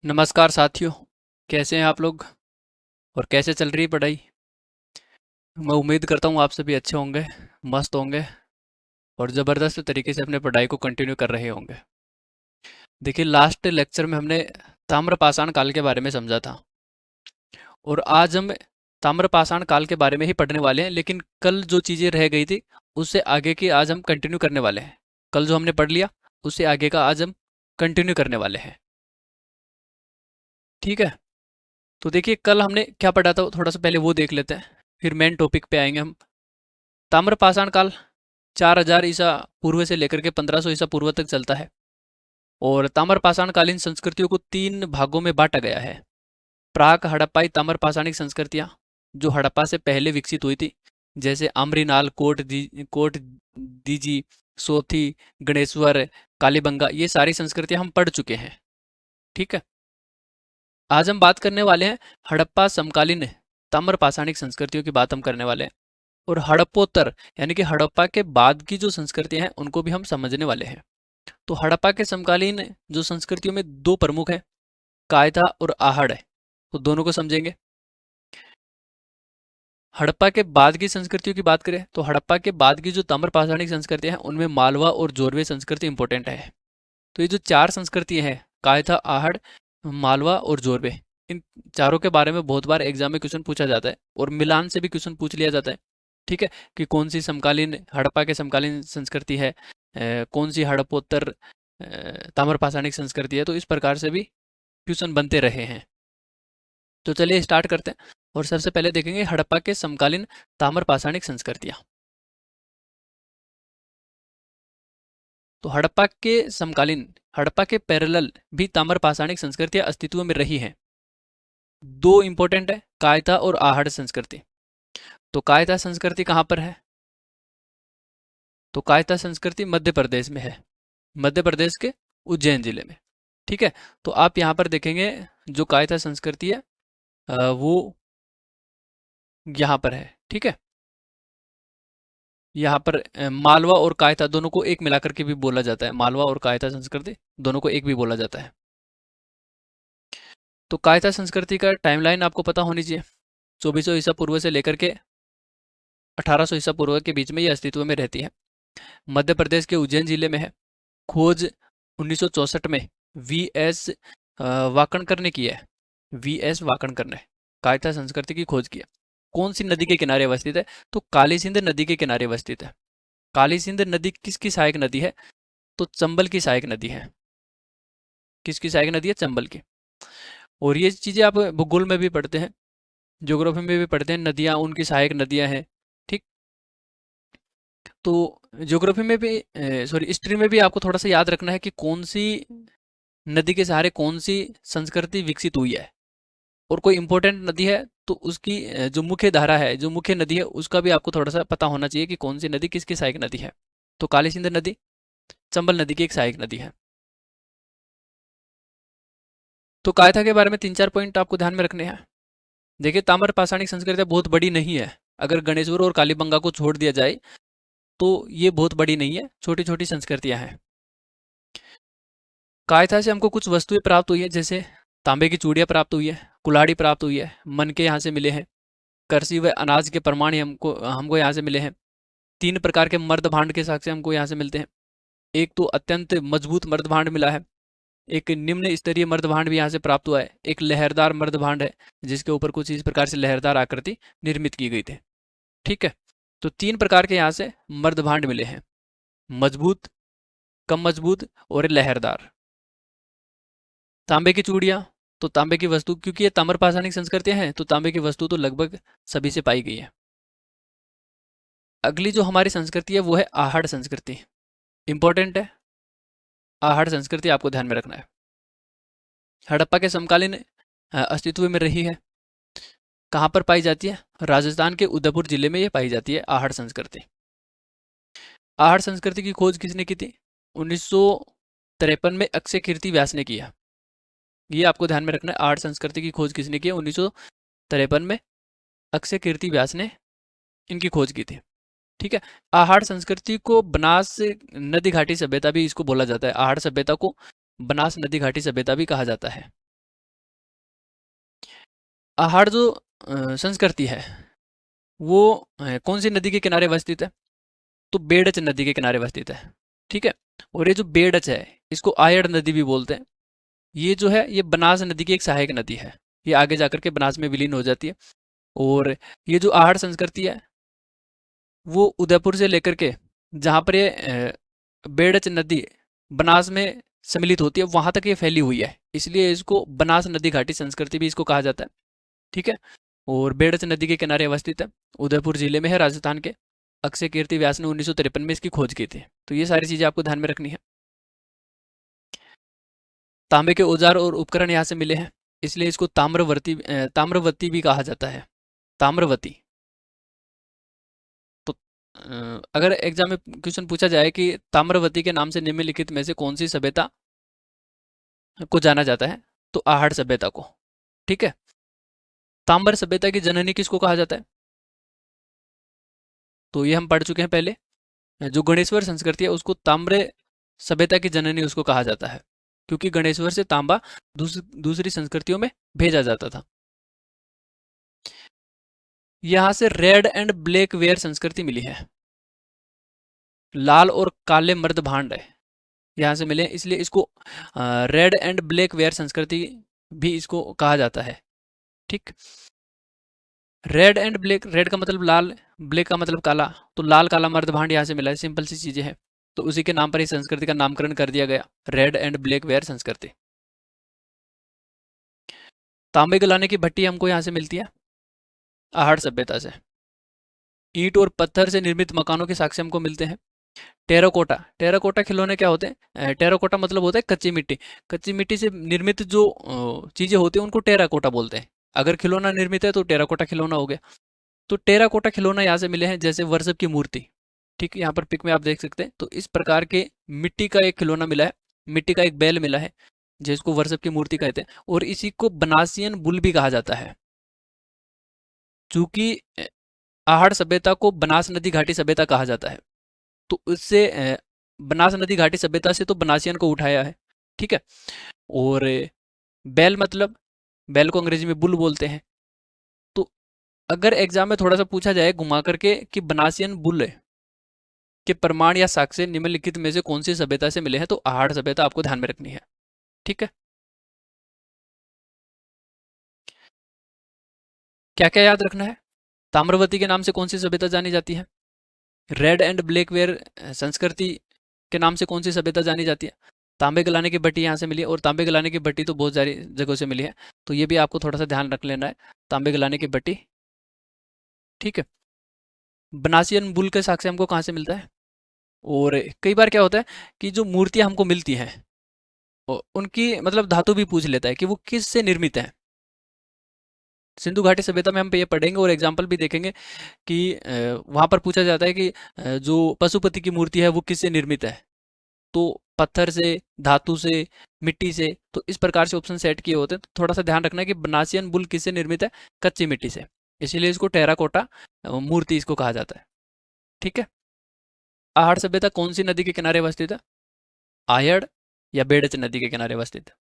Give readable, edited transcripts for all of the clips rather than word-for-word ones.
नमस्कार साथियों। कैसे हैं आप लोग और कैसे चल रही है पढ़ाई। मैं उम्मीद करता हूँ आप सभी अच्छे होंगे, मस्त होंगे और ज़बरदस्त तरीके से अपने पढ़ाई को कंटिन्यू कर रहे होंगे। देखिए, लास्ट लेक्चर में हमने ताम्रपाषाण काल के बारे में समझा था और आज हम ताम्रपाषाण काल के बारे में ही पढ़ने वाले हैं, लेकिन कल जो चीज़ें रह गई थी उससे आगे की आज हम कंटिन्यू करने वाले हैं। कल जो हमने पढ़ लिया उससे आगे का आज हम कंटिन्यू करने वाले हैं। ठीक है, तो देखिए कल हमने क्या पढ़ा था, थोड़ा सा पहले वो देख लेते हैं, फिर मेन टॉपिक पे आएंगे हम। ताम्रपाषाण काल 4000 ईसा पूर्व से लेकर के 1500 ईसा पूर्व तक चलता है और ताम्रपाषाण कालीन संस्कृतियों को तीन भागों में बांटा गया है। प्राक हड़प्पाई ताम्रपाषाणिक संस्कृतियां जो हड़प्पा से पहले विकसित हुई थी, जैसे आम्रीनाल, कोट दीजी, सोथी, गणेश्वर, कालीबंगा, ये सारी संस्कृतियां हम पढ़ चुके हैं। ठीक है, आज हम बात करने वाले हैं हड़प्पा समकालीन ताम्रपाषाणिक संस्कृतियों की बात हम करने वाले हैं और हड़प्पोत्तर यानी कि हड़प्पा के बाद की जो संस्कृतियां हैं उनको भी हम समझने वाले हैं। तो हड़प्पा के समकालीन जो संस्कृतियों में दो प्रमुख हैं, कायथा और आहड़ है, तो दोनों को समझेंगे। हड़प्पा के बाद की संस्कृतियों की बात करें तो हड़प्पा के बाद की जो ताम्रपाषाणिक संस्कृतियां हैं उनमें मालवा और जोरवे संस्कृति इंपॉर्टेंट है। तो ये जो चार संस्कृतियां हैं, कायथा, आहड़, मालवा और जोरवे, इन चारों के बारे में बहुत बार एग्जाम में क्वेश्चन पूछा जाता है और मिलान से भी क्वेश्चन पूछ लिया जाता है। ठीक है, कि कौन सी समकालीन हड़प्पा के समकालीन संस्कृति है, कौन सी हड़प्पोत्तर ताम्रपाषाणिक संस्कृति है, तो इस प्रकार से भी क्वेश्चन बनते रहे हैं। तो चलिए स्टार्ट करते हैं और सबसे पहले देखेंगे हड़प्पा के समकालीन ताम्रपाषाणिक संस्कृतियां। तो हड़प्पा के समकालीन, हड़प्पा के पैरेलल भी ताम्रपाषाणिक संस्कृतियां अस्तित्व में रही हैं। दो इंपॉर्टेंट है, कायथा और आहड़ संस्कृति। तो कायथा संस्कृति कहाँ पर है? तो कायथा संस्कृति मध्य प्रदेश में है, मध्य प्रदेश के उज्जैन जिले में। ठीक है, तो आप यहाँ पर देखेंगे जो कायथा संस्कृति है वो यहाँ पर है। ठीक है, यहाँ पर मालवा और कायथा दोनों को एक मिलाकर के भी बोला जाता है, मालवा और कायथा संस्कृति दोनों को एक भी बोला जाता है। तो कायथा संस्कृति का टाइमलाइन आपको पता होनी चाहिए। 2400 ईसा पूर्व से लेकर के 1800 ईसा पूर्व के बीच में ये अस्तित्व में रहती है। मध्य प्रदेश के उज्जैन जिले में है। खोज 1964 में वी एस वाकणकर ने की है। वी एस वाकणकर ने कायथा संस्कृति की खोज की है। कौन सी नदी के किनारे अवस्थित है? तो काली सिंध नदी के किनारे अवस्थित है। काली सिंध नदी किसकी सहायक नदी है? तो चंबल की सहायक नदी है। किसकी सहायक नदी है? चंबल की। और ये चीजें आप भूगोल में भी पढ़ते हैं, ज्योग्राफी में भी पढ़ते हैं, नदियां उनकी सहायक नदियां हैं। ठीक, तो ज्योग्राफी में भी सॉरी हिस्ट्री में भी आपको थोड़ा सा याद रखना है कि कौन सी नदी के सहारे कौन सी संस्कृति विकसित हुई है और कोई इंपॉर्टेंट नदी है तो उसकी जो मुख्य धारा है, जो मुख्य नदी है, उसका भी आपको थोड़ा सा पता होना चाहिए कि कौन सी नदी किसकी सहायक नदी है। तो काली सिंध नदी चंबल नदी की एक सहायक नदी है। तो कायथा के बारे में तीन चार पॉइंट आपको ध्यान में रखने हैं। देखिए, ताम्र पाषाणिक संस्कृति बहुत बड़ी नहीं है। अगर गणेशवर और कालीबंगा को छोड़ दिया जाए तो ये बहुत बड़ी नहीं है, छोटी छोटी संस्कृतियां हैं। कायथा से हमको कुछ वस्तुएं प्राप्त हुई है, जैसे तांबे की चूड़ियां प्राप्त हुई है, कुल्हाड़ी प्राप्त हुई है, मनके यहाँ से मिले हैं, करसी व अनाज के प्रमाण हमको हमको यहाँ से मिले हैं। तीन प्रकार के मर्द भांड के साक्ष्य हमको यहाँ से मिलते हैं। एक तो अत्यंत मजबूत मर्द भांड मिला है, एक निम्न स्तरीय मर्द भांड भी यहाँ से प्राप्त हुआ है, एक लहरदार मर्द भांड है जिसके ऊपर कुछ इस प्रकार से लहरदार आकृति निर्मित की गई थी। ठीक है, तो तीन प्रकार के यहाँ से मर्द भांड मिले हैं, मजबूत, कम मजबूत और लहरदार। तांबे की चूड़ियाँ, तो तांबे की वस्तु, क्योंकि ये ताम्रपाषाणिक संस्कृतियाँ हैं तो तांबे की वस्तु तो लगभग सभी से पाई गई है। अगली जो हमारी संस्कृति है वो है आहड़ संस्कृति, इंपॉर्टेंट है। आहड़ संस्कृति आपको ध्यान में रखना है। हड़प्पा के समकालीन अस्तित्व में रही है। कहाँ पर पाई जाती है? राजस्थान के उदयपुर जिले में ये पाई जाती है आहड़ संस्कृति। आहड़ संस्कृति की खोज किसने की थी? 1953 में अक्षय कीर्ति व्यास ने किया। ये आपको ध्यान में रखना है, आहड़ संस्कृति की खोज किसने की है? 1953 में अक्षय कीर्ति व्यास ने इनकी खोज की थी। ठीक है, आहड़ संस्कृति को बनास नदी घाटी सभ्यता भी इसको बोला जाता है। आहड़ सभ्यता को बनास नदी घाटी सभ्यता भी कहा जाता है। आहड़ जो संस्कृति है वो कौन सी नदी के किनारे अवस्थित है? तो बेडच नदी के किनारे अवस्थित है। ठीक है। और ये जो बेडच है इसको आयड़ नदी भी बोलते हैं। ये जो है ये बनास नदी की एक सहायक नदी है। ये आगे जाकर के बनास में विलीन हो जाती है। और ये जो आहड़ संस्कृति है वो उदयपुर से लेकर के जहाँ पर ये बेडच नदी बनास में सम्मिलित होती है वहां तक ये फैली हुई है, इसलिए इसको बनास नदी घाटी संस्कृति भी इसको कहा जाता है। ठीक है। और बेडच नदी के किनारे अवस्थित है, उदयपुर जिले में है, राजस्थान के। अक्षय कीर्ति व्यास ने 1953 में इसकी खोज की थी। तो ये सारी चीजें आपको ध्यान में रखनी है। तांबे के औजार और उपकरण यहाँ से मिले हैं, इसलिए इसको ताम्रवती भी कहा जाता है। ताम्रवती। तो अगर एग्जाम में क्वेश्चन पूछा जाए कि ताम्रवती के नाम से निम्नलिखित में से कौन सी सभ्यता को जाना जाता है, तो आहड़ सभ्यता को। ठीक है। ताम्र सभ्यता की जननी किसको कहा जाता है? तो ये हम पढ़ चुके हैं पहले। जो गणेश्वर संस्कृति है उसको ताम्र सभ्यता की जननी उसको कहा जाता है, क्योंकि गणेश्वर से तांबा दूसरी संस्कृतियों में भेजा जाता था। यहां से रेड एंड ब्लैक वेयर संस्कृति मिली है। लाल और काले मर्द भांड है यहाँ से मिले, इसलिए इसको रेड एंड ब्लैक वेयर संस्कृति भी इसको कहा जाता है। ठीक। रेड एंड ब्लैक, रेड का मतलब लाल, ब्लैक का मतलब काला, तो लाल काला मर्द भांड यहाँ से मिला है। सिंपल सी चीजें हैं, तो उसी के नाम पर इस संस्कृति का नामकरण कर दिया गया, रेड एंड ब्लैक वेयर संस्कृति। तांबे गलाने की भट्टी हमको यहाँ से मिलती है आहड़ सभ्यता से। ईंट और पत्थर से निर्मित मकानों के साक्ष्य हमको मिलते हैं। टेराकोटा, टेराकोटा खिलौने क्या होते हैं? टेराकोटा मतलब होता है कच्ची मिट्टी। कच्ची मिट्टी से निर्मित जो चीजें होती हैं उनको टेराकोटा बोलते हैं। अगर खिलौना निर्मित है तो टेराकोटा खिलौना हो गया। तो टेराकोटा खिलौना यहाँ से मिले हैं, जैसे वर्षभ की मूर्ति। ठीक है, यहाँ पर पिक में आप देख सकते हैं। तो इस प्रकार के मिट्टी का एक खिलौना मिला है, मिट्टी का एक बैल मिला है जिसको वर्षभ की मूर्ति कहते हैं, और इसी को बनासियन बुल भी कहा जाता है। चूंकि आहड़ सभ्यता को बनास नदी घाटी सभ्यता कहा जाता है, तो उससे बनास नदी घाटी सभ्यता से तो बनासियन को उठाया है। ठीक है। और बैल मतलब, बैल को अंग्रेजी में बुल बोलते हैं। तो अगर एग्जाम में थोड़ा सा पूछा जाए घुमा करके कि बनासियन बुल के प्रमाण या साक्ष्य निम्नलिखित में से कौन सी सभ्यता से मिले हैं, तो आहड़ सभ्यता आपको ध्यान में रखनी है। ठीक है। क्या क्या याद रखना है? ताम्रवती के नाम से कौन सी सभ्यता जानी जाती है? रेड एंड ब्लैक वेयर संस्कृति के नाम से कौन सी सभ्यता जानी जाती है? तांबे गलाने की भट्टी यहाँ से मिली है, और तांबे गलाने की भट्टी तो बहुत सारी जगहों से मिली है, तो ये भी आपको थोड़ा सा ध्यान रख लेना है, तांबे गलाने की भट्टी। ठीक है। बनासियन बुल के साक्ष्य हमको कहाँ से मिलता है? और कई बार क्या होता है कि जो मूर्तियां हमको मिलती हैं उनकी मतलब धातु भी पूछ लेता है कि वो किस से निर्मित है। सिंधु घाटी सभ्यता में हम ये पढ़ेंगे और एग्जाम्पल भी देखेंगे कि वहां पर पूछा जाता है कि जो पशुपति की मूर्ति है वो किससे निर्मित है, तो पत्थर से, धातु से, मिट्टी से। तो इस प्रकार से ऑप्शन सेट किए होते हैं। तो थोड़ा सा ध्यान रखना है कि बनासियन बुल किससे निर्मित है? कच्ची मिट्टी से, इसीलिए इसको टेराकोटा मूर्ति इसको कहा जाता है। ठीक है। आहड़ सभ्यता कौन सी नदी के किनारे अवस्थित है? आयड़ या बेडच नदी के किनारे अवस्थित है?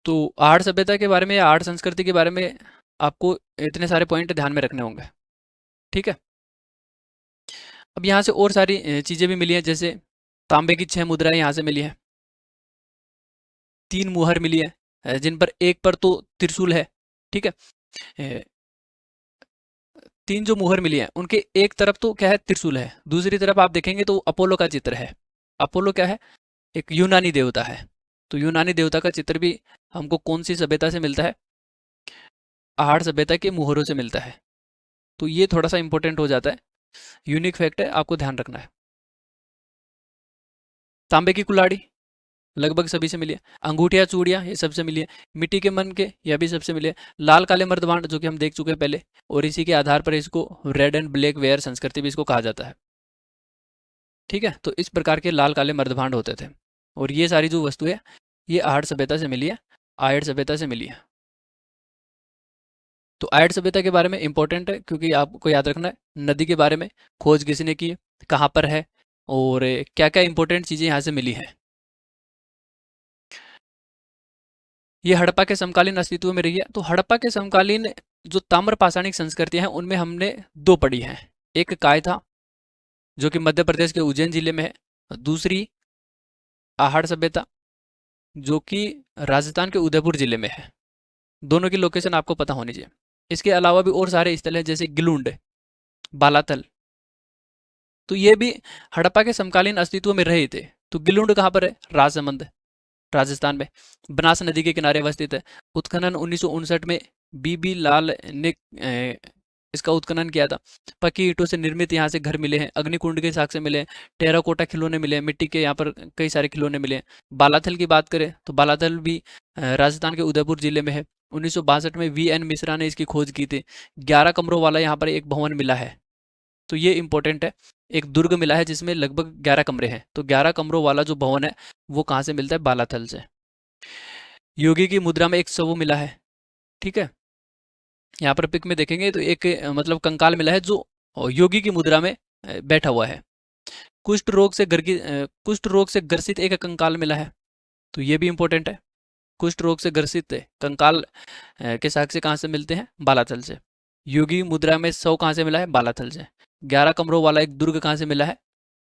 तो आहड़ सभ्यता के बारे में या आहड़ संस्कृति के बारे में आपको इतने सारे पॉइंट ध्यान में रखने होंगे। ठीक है। अब यहाँ से और सारी चीजें भी मिली हैं, जैसे तांबे की 6 मुद्राएं यहाँ से मिली हैं, 3 मुहर मिली है जिन पर एक पर तो त्रिशूल है। ठीक है। 3 जो मुहर मिली है उनके एक तरफ तो क्या है? त्रिशूल है, दूसरी तरफ आप देखेंगे तो अपोलो का चित्र है। अपोलो क्या है? एक यूनानी देवता है। तो यूनानी देवता का चित्र भी हमको कौन सी सभ्यता से मिलता है? आहड़ सभ्यता के मुहरों से मिलता है। तो ये थोड़ा सा इंपॉर्टेंट हो जाता है, यूनिक फैक्ट है, आपको ध्यान रखना है। तांबे की कुल्हाड़ी लगभग सभी से मिली है। अंगूठिया चूड़ियाँ ये सबसे मिली है। मिट्टी के मन के यह भी सबसे मिले। लाल काले मर्दभांड जो कि हम देख चुके हैं पहले, और इसी के आधार पर इसको रेड एंड ब्लैक वेयर संस्कृति भी इसको कहा जाता है। ठीक है। तो इस प्रकार के लाल काले मर्दभांड होते थे, और ये सारी जो वस्तु है ये आहड़ सभ्यता से मिली है, आयड़ सभ्यता से मिली है। तो आयड़ सभ्यता के बारे में इंपॉर्टेंट है, क्योंकि आपको याद रखना है नदी के बारे में, खोज किसने की है, कहाँ पर है, और क्या क्या इंपॉर्टेंट चीज़ें यहाँ से मिली हैं। ये हड़प्पा के समकालीन अस्तित्व में रही है। तो हड़प्पा के समकालीन जो ताम्र पाषाणिक संस्कृतियां हैं उनमें हमने दो पढ़ी हैं। एक कायथा जो कि मध्य प्रदेश के उज्जैन जिले में है, दूसरी आहड़ सभ्यता जो कि राजस्थान के उदयपुर जिले में है। दोनों की लोकेशन आपको पता होनी चाहिए। इसके अलावा भी और सारे स्थल हैं जैसे गिलुंड, बालाथल, तो ये भी हड़प्पा के समकालीन अस्तित्व में रहे थे। तो गिलुंड कहाँ पर है? राजसमंद, राजस्थान में, बनास नदी के किनारे अवस्थित है। उत्खनन 1959 में बीबी लाल ने इसका उत्खनन किया था। पक्की ईंटों से निर्मित यहाँ से घर मिले हैं, अग्निकुंड के साक्ष्य मिले हैं, टेराकोटा खिलौने मिले हैं, मिट्टी के यहाँ पर कई सारे खिलौने मिले हैं। बालाथल की बात करें तो बालाथल भी राजस्थान के उदयपुर जिले में है। 1962 में वी एन मिश्रा ने इसकी खोज की थी। 11 कमरों वाला यहाँ पर एक भवन मिला है, तो ये इंपॉर्टेंट है। एक दुर्ग मिला है जिसमें लगभग 11 कमरे हैं। तो 11 कमरों वाला जो भवन है वो कहाँ से मिलता है? बालाथल से। योगी की मुद्रा में एक शव मिला है, ठीक है, यहाँ पर पिक में देखेंगे तो एक मतलब कंकाल मिला है जो योगी की मुद्रा में बैठा हुआ है। कुष्ठ रोग से ग्रसित एक कंकाल मिला है, तो ये भी इंपॉर्टेंट है। कुष्ठ रोग से ग्रसित कंकाल के साक्ष्य कहाँ से मिलते हैं? बालाथल से। योगी मुद्रा में शव कहाँ से मिला है? बालाथल से। 11 कमरों वाला एक दुर्ग कहाँ से मिला है?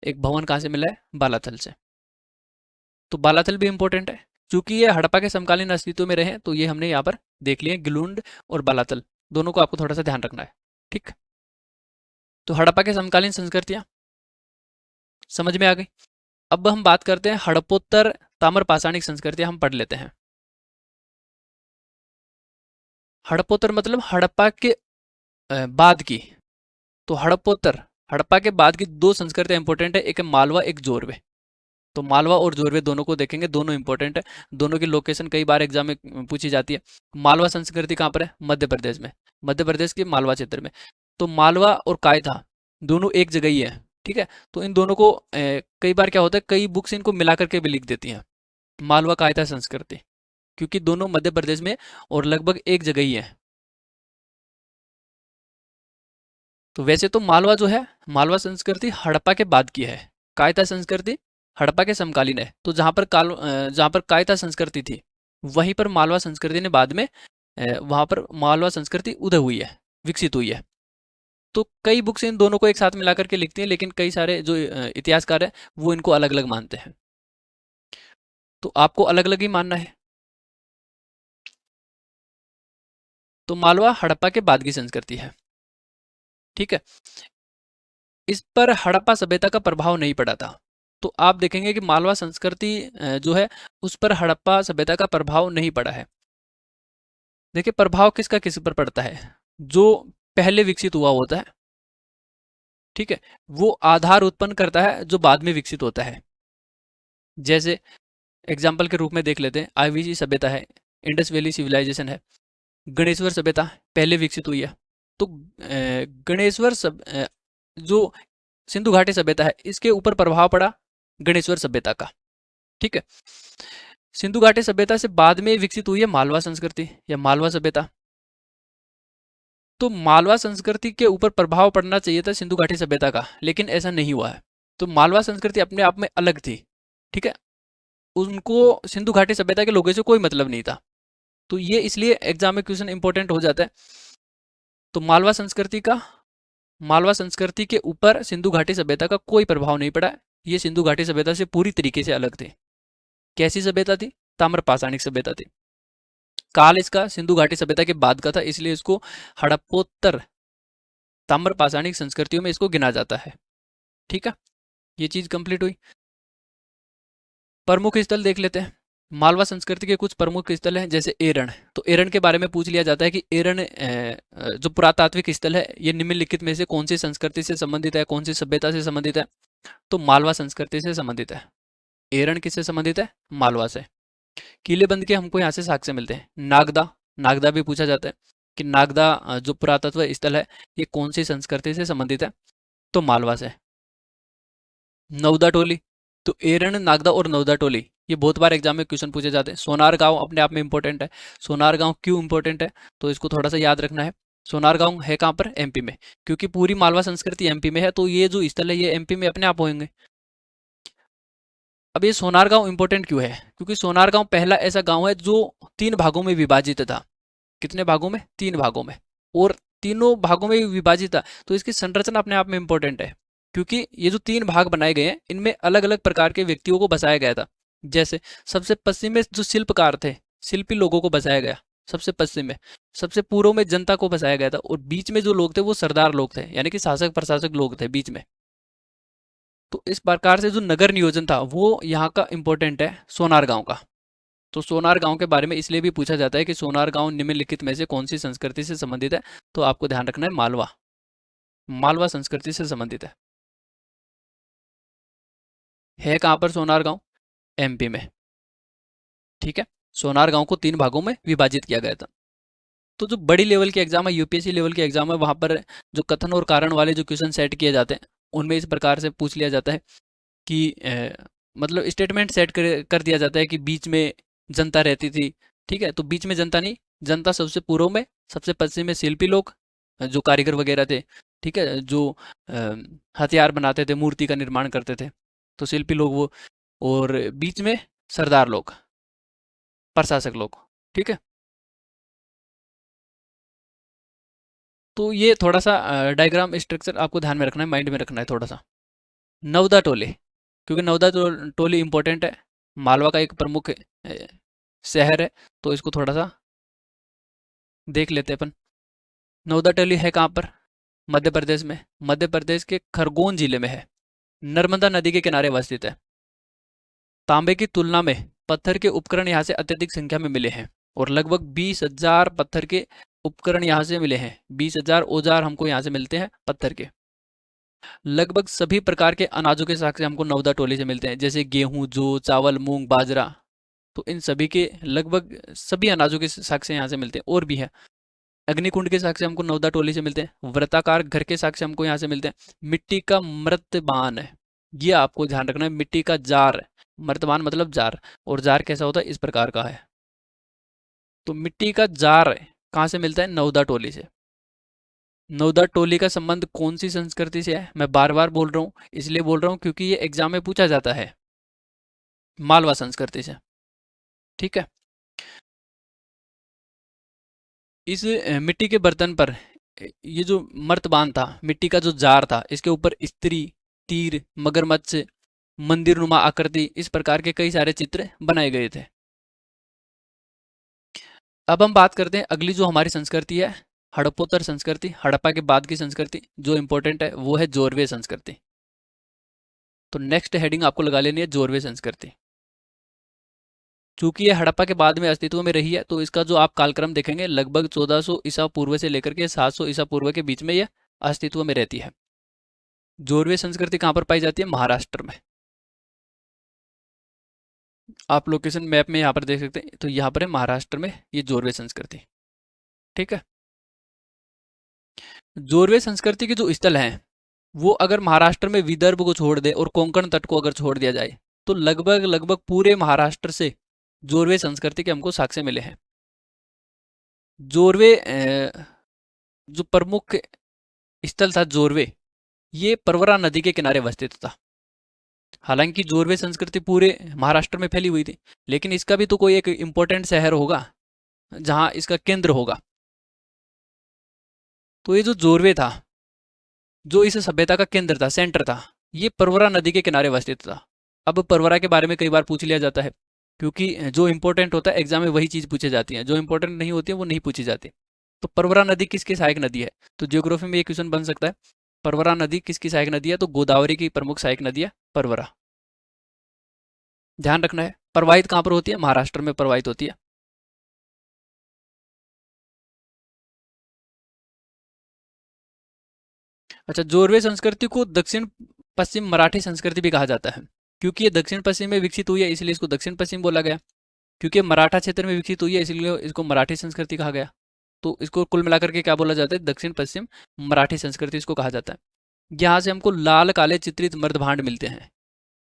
एक भवन कहाँ से मिला है? बालाथल से। तो बालाथल भी इंपॉर्टेंट है। चूंकि ये हड़प्पा के समकालीन अस्तित्व में रहे तो ये हमने यहाँ पर देख लिए, गिलुंड और बालाथल दोनों को आपको थोड़ा सा ध्यान रखना है, ठीक। तो हड़प्पा के समकालीन संस्कृतियां समझ में आ गई। अब हम बात करते हैं हड़प्पोत्तर ताम्र पाषाणिक संस्कृतियां हम पढ़ लेते हैं। हड़प्पोत्तर मतलब हड़प्पा के बाद की। तो हड़प्पा के बाद की दो संस्कृतियां इंपॉर्टेंट है, एक है मालवा, एक जोरवे। तो मालवा और जोरवे दोनों को देखेंगे, दोनों इंपॉर्टेंट है। दोनों की लोकेशन कई बार एग्जाम में पूछी जाती है। मालवा संस्कृति कहाँ पर है? मध्य प्रदेश में, मध्य प्रदेश के मालवा क्षेत्र में। तो मालवा और कायथा दोनों एक जगह ही है, ठीक है। तो इन दोनों को कई बार क्या होता है, कई बुक्स इनको मिला करके भी लिख देती हैं, मालवा कायथा संस्कृति, क्योंकि दोनों मध्य प्रदेश में और लगभग एक जगह ही है। तो वैसे तो मालवा जो है, मालवा संस्कृति हड़प्पा के बाद की है। कायथा संस्कृति हड़प्पा के समकालीन है। तो जहाँ पर कायथा संस्कृति थी वहीं पर मालवा संस्कृति ने बाद में वहाँ पर मालवा संस्कृति उदय हुई है, विकसित हुई है। तो कई बुक्स इन दोनों को एक साथ मिला करके लिखती हैं, लेकिन कई सारे जो इतिहासकार हैं वो इनको अलग अलग मानते हैं। तो आपको अलग अलग ही मानना है। तो मालवा हड़प्पा के बाद की संस्कृति है, ठीक है। इस पर हड़प्पा सभ्यता का प्रभाव नहीं पड़ा था। तो आप देखेंगे कि मालवा संस्कृति जो है उस पर हड़प्पा सभ्यता का प्रभाव नहीं पड़ा है। देखिए प्रभाव किसका किस पर पड़ता है? जो पहले विकसित हुआ होता है, ठीक है, वो आधार उत्पन्न करता है जो बाद में विकसित होता है। जैसे एग्जाम्पल के रूप में देख लेते हैं, आईवीसी सभ्यता है, इंडस वैली सिविलाइजेशन है, गणेश्वर सभ्यता पहले विकसित हुई है। तो जो सिंधु घाटी सभ्यता है इसके ऊपर प्रभाव पड़ा गणेश्वर सभ्यता का, ठीक है। सिंधु घाटी सभ्यता से बाद में विकसित हुई है मालवा संस्कृति या मालवा सभ्यता। तो मालवा संस्कृति के ऊपर प्रभाव पड़ना चाहिए था सिंधु घाटी सभ्यता का, लेकिन ऐसा नहीं हुआ है। तो मालवा संस्कृति अपने आप में अलग थी, ठीक है, उनको सिंधु घाटी सभ्यता के लोगों से कोई मतलब नहीं था। तो ये इसलिए एग्जाम में क्वेश्चन इंपॉर्टेंट हो जाता है। तो मालवा संस्कृति के ऊपर सिंधु घाटी सभ्यता का कोई प्रभाव नहीं पड़ा। ये सिंधु घाटी सभ्यता से पूरी तरीके से अलग थे। कैसी सभ्यता थी? ताम्र पाषाणिक सभ्यता थी। काल इसका सिंधु घाटी सभ्यता के बाद का था, इसलिए इसको हड़प्पोत्तर ताम्र पाषाणिक संस्कृतियों में इसको गिना जाता है, ठीक है। ये चीज कंप्लीट हुई। प्रमुख स्थल देख लेते हैं। मालवा संस्कृति के कुछ प्रमुख स्थल हैं जैसे एरण। तो एरण के बारे में पूछ लिया जाता है कि एरण जो पुरातात्विक स्थल है ये निम्नलिखित में से कौन सी संस्कृति से संबंधित है, कौन सी सभ्यता से संबंधित है? तो मालवा संस्कृति से संबंधित है। एरण किससे संबंधित है? मालवा से। किलेबंद के हमको यहाँ से साक्ष्य मिलते हैं। नागदा भी पूछा जाता है कि नागदा जो पुरातत्व स्थल है ये कौन सी संस्कृति से संबंधित है? तो मालवा से। नवदा टोली, तो एरण, नागदा और नवदा टोली ये बहुत बार एग्जाम में क्वेश्चन पूछे जाते हैं। सोनार गांव अपने आप में इंपॉर्टेंट है। सोनार गांव क्यों इंपॉर्टेंट है? तो इसको थोड़ा सा याद रखना है। सोनार गांव है कहाँ पर? एमपी में, क्योंकि पूरी मालवा संस्कृति एमपी में है, तो ये जो स्थल है ये एमपी में अपने आप होंगे। अब ये सोनार गांव इंपॉर्टेंट क्यों है? क्योंकि सोनार गांव पहला ऐसा गांव है जो 3 भागों में विभाजित था। कितने भागों में? 3 भागों में। और तीनों भागों में विभाजित था, तो इसकी संरचना अपने आप में इंपॉर्टेंट है, क्योंकि ये जो 3 भाग बनाए गए हैं इनमें अलग अलग प्रकार के व्यक्तियों को बसाया गया था। जैसे सबसे पश्चिम में जो शिल्पकार थे, शिल्पी लोगों को बसाया गया सबसे पश्चिम में। सबसे पूर्व में जनता को बसाया गया था, और बीच में जो लोग थे वो सरदार लोग थे, यानी कि शासक प्रशासक लोग थे बीच में। तो इस प्रकार से जो नगर नियोजन था वो यहाँ का इंपॉर्टेंट है, सोनार गांव का। तो सोनार गांव के बारे में इसलिए भी पूछा जाता है कि सोनार गांव निम्नलिखित में से कौन सी संस्कृति से संबंधित है? तो आपको ध्यान रखना है मालवा। मालवा संस्कृति से संबंधित है कहाँ पर सोनार गांव? एमपी में। ठीक है, सोनार गांव को 3 भागों में विभाजित किया गया था। तो जो बड़ी लेवल के एग्जाम है, यूपीएससी लेवल के एग्जाम है, वहां पर जो कथन और कारण वाले जो क्वेश्चन सेट किए जाते हैं उनमें इस प्रकार से पूछ लिया जाता है कि मतलब स्टेटमेंट सेट कर दिया जाता है कि बीच में जनता रहती थी। ठीक है, तो बीच में जनता नहीं, जनता सबसे पूर्व में, सबसे पश्चिम में शिल्पी लोग, जो कारीगर वगैरह थे। ठीक है, जो हथियार बनाते थे, मूर्ति का निर्माण करते थे, तो शिल्पी लोग वो। और बीच में सरदार लोग, प्रशासक लोग। ठीक है, तो ये थोड़ा सा डायग्राम स्ट्रक्चर आपको ध्यान में रखना है, माइंड में रखना है थोड़ा सा। नवदा टोले, क्योंकि नवदा टोली इंपॉर्टेंट है, मालवा का एक प्रमुख शहर है, तो इसको थोड़ा सा देख लेते हैं अपन। नवदा टोली है कहाँ पर? मध्य प्रदेश में। मध्य प्रदेश के खरगोन जिले में है, नर्मदा नदी के किनारे अवस्थित है। तांबे की तुलना में पत्थर के उपकरण यहाँ से अत्यधिक संख्या में मिले हैं, और लगभग 20,000 पत्थर के उपकरण यहाँ से मिले हैं। 20,000 औजार हमको यहाँ से मिलते हैं पत्थर के। लगभग सभी प्रकार के अनाजों के साक्ष्य हमको नवदा टोली से मिलते हैं, जैसे गेहूं, जौ, चावल, मूंग, बाजरा। तो इन सभी के लगभग सभी अनाजों के साक्ष्य यहाँ से मिलते हैं। और भी है, अग्निकुंड के साक्ष्य हमको नवदा टोली से मिलते हैं। व्रताकार घर के साक्ष्य हमको यहाँ से मिलते हैं। मिट्टी का मर्तबान है, ये आपको ध्यान रखना है। मिट्टी का जार, मर्तबान मतलब जार, और जार कैसा होता है? इस प्रकार का है। तो मिट्टी का जार कहाँ से मिलता है? नवदा टोली से। नवदा टोली का संबंध कौन सी संस्कृति से है? मैं बार बार बोल रहा हूँ, इसलिए बोल रहा हूँ क्योंकि ये एग्जाम में पूछा जाता है। मालवा संस्कृति से। ठीक है, इस मिट्टी के बर्तन पर ये जो मर्तबान था, मिट्टी का जो जार था, इसके ऊपर स्त्री, तीर, मगरमच्छ, मंदिर नुमा आकृति, इस प्रकार के कई सारे चित्र बनाए गए थे। अब हम बात करते हैं अगली जो हमारी संस्कृति है, हड़प्पोत्तर संस्कृति। हड़प्पा के बाद की संस्कृति जो इंपॉर्टेंट है वो है जोरवे संस्कृति। तो नेक्स्ट हेडिंग आपको लगा लेनी है जोरवे संस्कृति। चूंकि ये हड़प्पा के बाद में अस्तित्व में रही है, तो इसका जो आप कालक्रम देखेंगे लगभग 1400 ईसा पूर्व से लेकर के 700 ईसा पूर्व के बीच में यह अस्तित्व में रहती है। जोरवे संस्कृति कहाँ पर पाई जाती है? महाराष्ट्र में। आप लोकेशन मैप में यहाँ पर देख सकते हैं, तो यहाँ पर है महाराष्ट्र में ये जोरवे संस्कृति। ठीक है, जोरवे संस्कृति के जो स्थल हैं वो अगर महाराष्ट्र में विदर्भ को छोड़ दे और कोंकण तट को अगर छोड़ दिया जाए, तो लगभग लगभग पूरे महाराष्ट्र से जोरवे संस्कृति के हमको साक्ष्य मिले हैं। जोरवे जो प्रमुख स्थल था जोरवे, ये परवरा नदी के किनारे अवस्थित था। हालांकि जोरवे संस्कृति पूरे महाराष्ट्र में फैली हुई थी, लेकिन इसका भी तो कोई एक इम्पोर्टेंट शहर होगा जहां इसका केंद्र होगा। तो ये जो जोरवे था, जो इस सभ्यता का केंद्र था, सेंटर था, ये परवरा नदी के किनारे अवस्थित था। अब परवरा के बारे में कई बार पूछ लिया जाता है, क्योंकि जो इंपॉर्टेंट होता है एग्जाम में वही चीज़ पूछी जाती है, जो इंपॉर्टेंट नहीं होती है वो नहीं पूछी जाती। तो परवरा नदी किसकी सहायक नदी है? तो जियोग्राफी में ये क्वेश्चन बन सकता है, परवरा नदी किसकी सहायक नदी है? तो गोदावरी की प्रमुख सहायक नदी है परवरा। ध्यान रखना है, प्रवाहित कहाँ पर होती है? महाराष्ट्र में प्रवाहित होती है। अच्छा, जोरवे संस्कृति को दक्षिण पश्चिम मराठी संस्कृति भी कहा जाता है, क्योंकि ये दक्षिण पश्चिम में विकसित हुई है, इसलिए इसको दक्षिण पश्चिम बोला गया। क्योंकि मराठा क्षेत्र में विकसित हुई है, इसलिए इसको मराठी संस्कृति कहा गया। तो इसको कुल मिलाकर के क्या बोला जाता है? दक्षिण पश्चिम मराठी संस्कृति इसको कहा जाता है। यहाँ से हमको लाल काले चित्रित मर्दभांड मिलते हैं,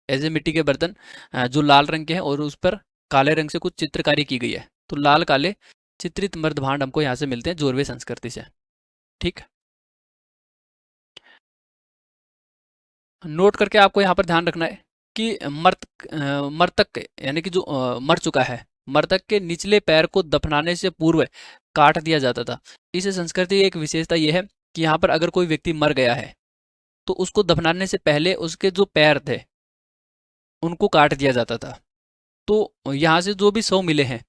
ऐसे मिट्टी के बर्तन जो लाल रंग के हैं और उस पर काले रंग से कुछ चित्रकारी की गई है। तो लाल काले चित्रित मर्दभांड हमको यहाँ से मिलते हैं जोरवे संस्कृति से। ठीक, नोट करके आपको यहाँ पर ध्यान रखना है कि मर्तक यानी कि जो मर चुका है, मृतक के निचले पैर को दफनाने से पूर्व काट दिया जाता था। इस संस्कृति की एक विशेषता यह है कि यहाँ पर अगर कोई व्यक्ति मर गया है तो उसको दफनाने से पहले उसके जो पैर थे उनको काट दिया जाता था। तो यहाँ से जो भी शव मिले हैं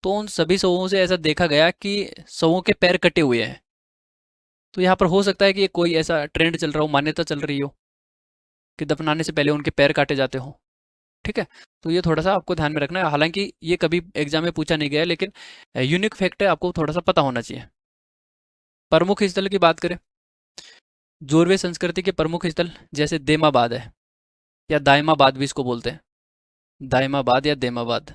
तो उन सभी शवों से ऐसा देखा गया कि शवों के पैर कटे हुए हैं। तो यहाँ पर हो सकता है कि ये कोई ऐसा ट्रेंड चल रहा हो, मान्यता चल रही हो कि दफनाने से पहले उनके पैर काटे जाते हो। ठीक है, तो ये थोड़ा सा आपको ध्यान में रखना है। हालांकि ये कभी एग्जाम में पूछा नहीं गया है, लेकिन यूनिक फैक्ट है, आपको थोड़ा सा पता होना चाहिए। प्रमुख स्थल की बात करें, जोरवे संस्कृति के प्रमुख स्थल जैसे देमाबाद है, या दायमाबाद भी इसको बोलते हैं, दायमाबाद या देमाबाद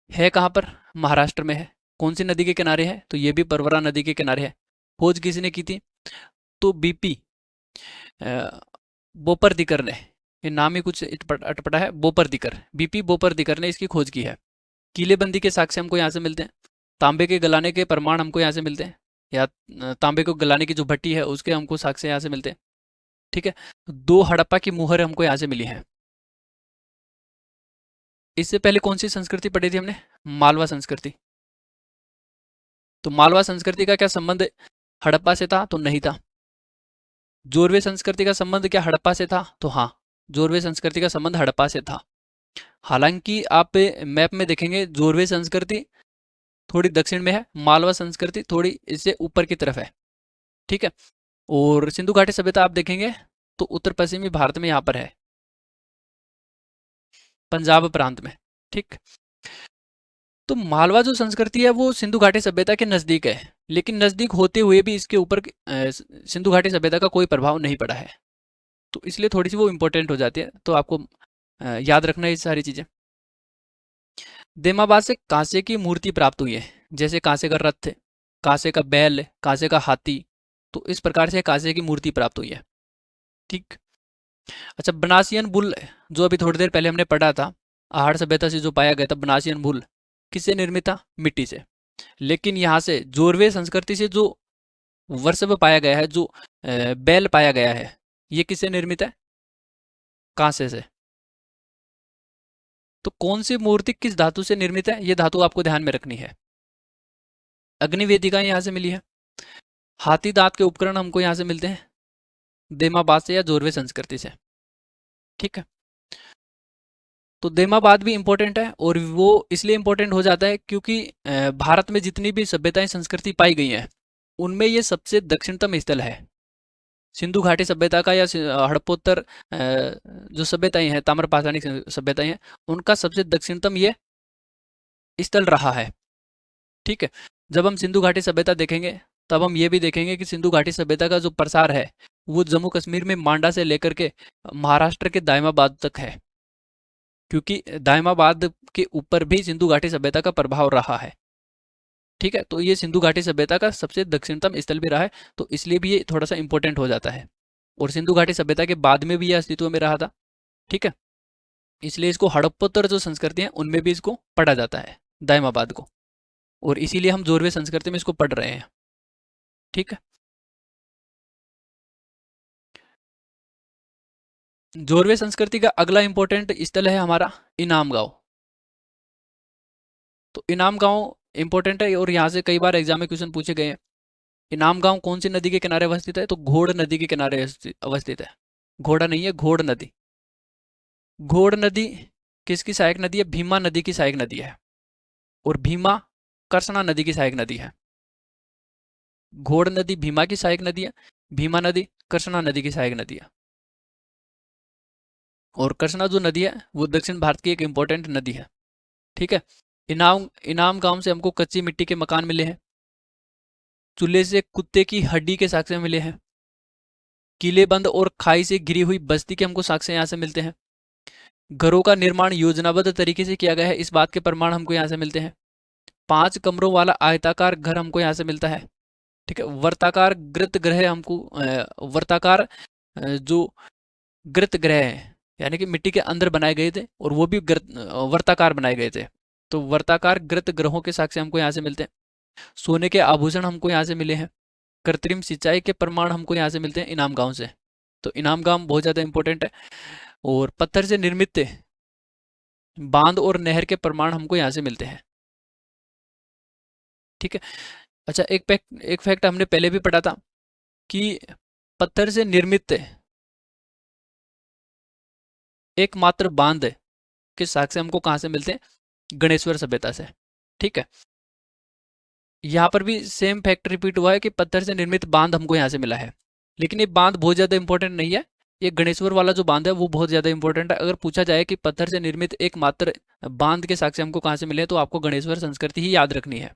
है कहाँ पर? महाराष्ट्र में है। कौन सी नदी के किनारे है? तो ये भी परवरा नदी के किनारे है। खोज किसने की थी? तो बीपी बोपरदीकर ने, ये नाम ही कुछ अटपटा है, बोपरदीकर, बीपी बोपरदीकर ने इसकी खोज की है। किलेबंदी के साक्ष्य हमको यहाँ से मिलते हैं। तांबे के गलाने के प्रमाण हमको यहाँ से मिलते हैं, या तांबे को गलाने की जो भट्टी है उसके हमको साक्ष्य यहाँ से मिलते हैं। ठीक है, 2 हड़प्पा की मुहर हमको यहाँ से मिली है। इससे पहले कौन सी संस्कृति पढ़ी थी हमने? मालवा संस्कृति। तो मालवा संस्कृति का क्या संबंध हड़प्पा से था? तो नहीं था। जोरवे संस्कृति का संबंध क्या हड़प्पा से था? तो हाँ, जोरवे संस्कृति का संबंध हड़प्पा से था। हालांकि आप मैप में देखेंगे जोरवे संस्कृति थोड़ी दक्षिण में है, मालवा संस्कृति थोड़ी इससे ऊपर की तरफ है। ठीक है, और सिंधु घाटी सभ्यता आप देखेंगे तो उत्तर पश्चिमी भारत में यहाँ पर है, पंजाब प्रांत में। ठीक, तो मालवा जो संस्कृति है वो सिंधु घाटी सभ्यता के नज़दीक है, लेकिन नज़दीक होते हुए भी इसके ऊपर सिंधु घाटी सभ्यता का कोई प्रभाव नहीं पड़ा है, तो इसलिए थोड़ी सी वो इम्पोर्टेंट हो जाती है। तो आपको याद रखना है ये सारी चीज़ें। देमाबाद से कांसे की मूर्ति प्राप्त हुई है, जैसे कांसे का रथ, कांसे का बैल, कांसे का हाथी, तो इस प्रकार से कांसे की मूर्ति प्राप्त हुई है। ठीक, अच्छा, बनासियन बुल जो अभी थोड़ी देर पहले हमने पढ़ा था, आहड़ सभ्यता से जो पाया गया था बनासियन बुल, किससे निर्मित था? मिट्टी से। लेकिन यहाँ से जोरवे संस्कृति से जो वर्षभ पाया गया है, जो बैल पाया गया है, ये किससे निर्मित है? कांसे से। तो कौन सी मूर्ति किस धातु से निर्मित है, ये धातु आपको ध्यान में रखनी है। अग्निवेदिका यहाँ से मिली है। हाथी दांत के उपकरण हमको यहाँ से मिलते हैं, देमाबाद से या जोरवे संस्कृति से। ठीक है, तो देमाबाद भी इंपॉर्टेंट है, और वो इसलिए इंपॉर्टेंट हो जाता है क्योंकि भारत में जितनी भी सभ्यताएं संस्कृति पाई गई हैं उनमें ये सबसे दक्षिणतम स्थल है। सिंधु घाटी सभ्यता का या हड़प्पोत्तर जो सभ्यताएं हैं, ताम्रपाषाणिक सभ्यताएं हैं, उनका सबसे दक्षिणतम ये स्थल रहा है। ठीक है, जब हम सिंधु घाटी सभ्यता देखेंगे तब हम ये भी देखेंगे कि सिंधु घाटी सभ्यता का जो प्रसार है वो जम्मू कश्मीर में मांडा से लेकर के महाराष्ट्र के दायमाबाद तक है, क्योंकि दायमाबाद के ऊपर भी सिंधु घाटी सभ्यता का प्रभाव रहा है। ठीक है, तो ये सिंधु घाटी सभ्यता का सबसे दक्षिणतम स्थल भी रहा है, तो इसलिए भी ये थोड़ा सा इंपॉर्टेंट हो जाता है। और सिंधु घाटी सभ्यता के बाद में भी ये अस्तित्व में रहा था। ठीक है, इसलिए इसको हड़प्पोत्तर जो संस्कृति है उनमें भी इसको पढ़ा जाता है, दायमाबाद को, और इसीलिए हम जोरवे संस्कृति में इसको पढ़ रहे हैं। ठीक है, जोरवे संस्कृति का अगला इंपॉर्टेंट स्थल है हमारा इनाम गांव। तो इनाम गांव इंपॉर्टेंट है, और यहाँ से कई बार एग्जाम में क्वेश्चन पूछे गए हैं। इनाम गांव कौन सी नदी के किनारे अवस्थित है? तो घोड़ नदी के किनारे अवस्थित है। घोड़ा नहीं है, घोड़ नदी। घोड़ नदी किसकी सहायक नदी है? भीमा नदी की सहायक नदी है, और भीमा कर्सना नदी की सहायक नदी है। घोड़ नदी भीमा की सहायक नदी है, भीमा नदी कर्सना नदी की सहायक नदी है। और कर्सना जो नदी है वो दक्षिण भारत की एक इंपॉर्टेंट नदी है। ठीक है, इनाम गांव से हमको कच्ची मिट्टी के मकान मिले हैं, चूल्हे से कुत्ते की हड्डी के साक्ष्य मिले हैं, किलेबंद और खाई से घिरी हुई बस्ती के हमको साक्ष्य यहाँ से मिलते हैं, घरों का निर्माण योजनाबद्ध तरीके से किया गया है, इस बात के प्रमाण हमको यहाँ से मिलते हैं, 5 कमरों वाला आयताकार घर हमको यहाँ से मिलता है। ठीक है, वर्ताकार गृत ग्रह हमको वर्ताकार जो गृत ग्रह है यानी कि मिट्टी के अंदर बनाए गए थे, और वो भी वर्ताकार बनाए गए थे, तो वर्ताकार गृत ग्रहों के साक्ष्य हमको यहाँ से मिलते हैं। सोने के आभूषण हमको यहाँ से मिले हैं, कृत्रिम सिंचाई के प्रमाण हमको यहाँ से मिलते हैं इनाम गांव से। तो इनाम गांव बहुत ज़्यादा इंपॉर्टेंट है। और पत्थर से निर्मित बांध और नहर के प्रमाण हमको यहाँ से मिलते हैं। ठीक है। अच्छा, एक फैक्ट हमने पहले भी पढ़ा था कि पत्थर से निर्मित एकमात्र बांध के साक्ष्य हमको कहाँ से मिलते हैं? गणेश्वर सभ्यता से। ठीक है। यहाँ पर भी सेम फैक्ट रिपीट हुआ है कि पत्थर से निर्मित बांध हमको यहाँ से मिला है, लेकिन ये बांध बहुत ज़्यादा इंपॉर्टेंट नहीं है। ये गणेश्वर वाला जो बांध है वो बहुत ज़्यादा इंपॉर्टेंट है। अगर पूछा जाए कि पत्थर से निर्मित एकमात्र बांध के साक्ष्य हमको कहाँ से मिले, तो आपको गणेश्वर संस्कृति ही याद रखनी है।